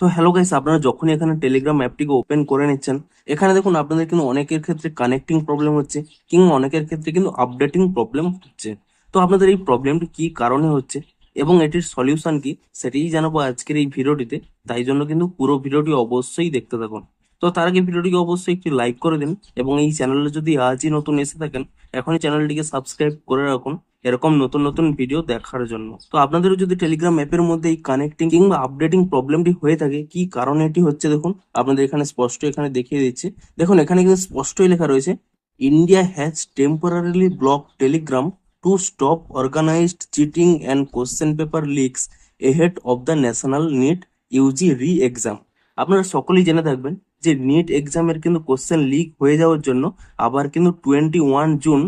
তো hello guys, আপনারা যখনই এখানে টেলিগ্রাম অ্যাপটিকে ওপেন করে নিচ্ছেন, এখানে দেখুন আপনাদের কিন্তু অনেকের ক্ষেত্রে কানেক্টিং প্রবলেম হচ্ছে, কিংবা অনেকের ক্ষেত্রে কিন্তু আপডেটিং প্রবলেম হচ্ছে। তো আপনাদের এই প্রবলেমটি কি কারণে হচ্ছে এবং এটির সলিউশন কি, সেটাই জানাবো আজকের এই ভিডিওটিতে। তাই জন্য কিন্তু পুরো ভিডিওটি অবশ্যই দেখতে থাকুন। তো তার আগে ভিডিওটিকে অবশ্যই একটি লাইক করে দিন, এবং এই চ্যানেলে যদি আজই নতুন এসে থাকেন, এখনই চ্যানেলটিকে সাবস্ক্রাইব করে রাখুন এরকম নতুন নতুন ভিডিও দেখার জন্য। তো আপনাদেরও যদি টেলিগ্রাম অ্যাপের মধ্যে এই কানেক্টিং কিংবা আপডেটিং প্রবলেমটি হয়ে থাকে, কি কারণে এটি হচ্ছে দেখুন আপনাদের এখানে স্পষ্ট এখানে দেখিয়ে দিচ্ছি। দেখুন এখানে কিন্তু স্পষ্টই লেখা রয়েছে, India has temporarily block Telegram to stop organised cheating and question paper leaks ahead of the national NEET UG re exam. আপনারা সকলেই জেনে থাকবেন যে নিট এক্সামের কিন্তু কোশ্চেন লিক হয়ে যাওয়ার জন্য আবার কিন্তু 21 জুন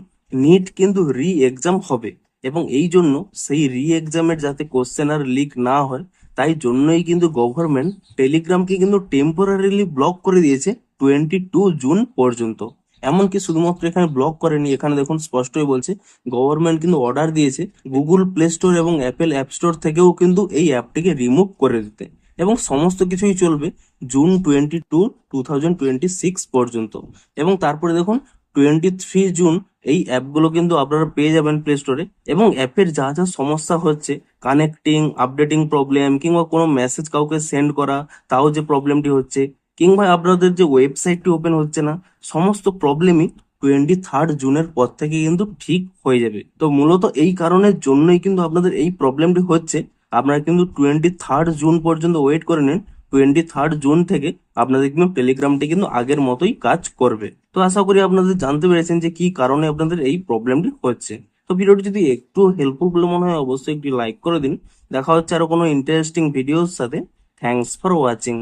নিট কিন্তু রি এক্সাম হবে, এবং এই জন্য সেই রি এক্সামের যাতে কোশ্চেন আর লিক না হয়, তাই জন্যই কিন্তু গভর্নমেন্ট টেলিগ্রামকে কিন্তু টেম্পোরারিলি ব্লক করে দিয়েছে 22 জুন পর্যন্ত। এমনকি শুধুমাত্র এখানে ব্লক করেনি, এখানে দেখুন স্পষ্টই বলছে গভর্নমেন্ট কিন্তু অর্ডার দিয়েছে গুগল প্লে স্টোর এবং অ্যাপেল অ্যাপ স্টোর থেকেও কিন্তু এই অ্যাপটিকে রিমুভ করে দিতে, এবং সমস্ত কিছুই চলবে June 22, 2026 পর্যন্ত। এবং তারপরে দেখুন 23 জুন এই অ্যাপগুলো কিন্তু আপনারা পেয়ে যাবেন প্লে স্টোরে, এবং অ্যাপের যা যা সমস্যা হচ্ছে, কানেক্টিং আপডেটিং প্রবলেম, কিংবা কোনো মেসেজ কাউকে সেন্ড করা তাও যে প্রবলেমটি হচ্ছে, কিংবা আপনাদের যে ওয়েবসাইটটি ওপেন হচ্ছে না, সমস্ত প্রবলেমই 23 জুনের পর থেকে কিন্তু ঠিক হয়ে যাবে। তো মূলত এই কারণের জন্যই কিন্তু আপনাদের এই প্রবলেমটি হচ্ছে। আপনারা কিন্তু 23 জুন পর্যন্ত ওয়েট করে নিন। 23 জুন থেকে আপনাদের কিন্তু টেলিগ্রামটি কিন্তু আগের মতোই কাজ করবে। তো আশা করি আপনাদের জানতে পেরেছেন যে কি কারণে আপনাদের এই প্রবলেমটি হচ্ছে। তো ভিডিওটি যদি একটু হেল্পফুল বলে মনে হয়, অবশ্যই একটি লাইক করে দিন। দেখা হচ্ছে আরো কোনো ইন্টারেস্টিং ভিডিওর সাথে। Thanks for watching.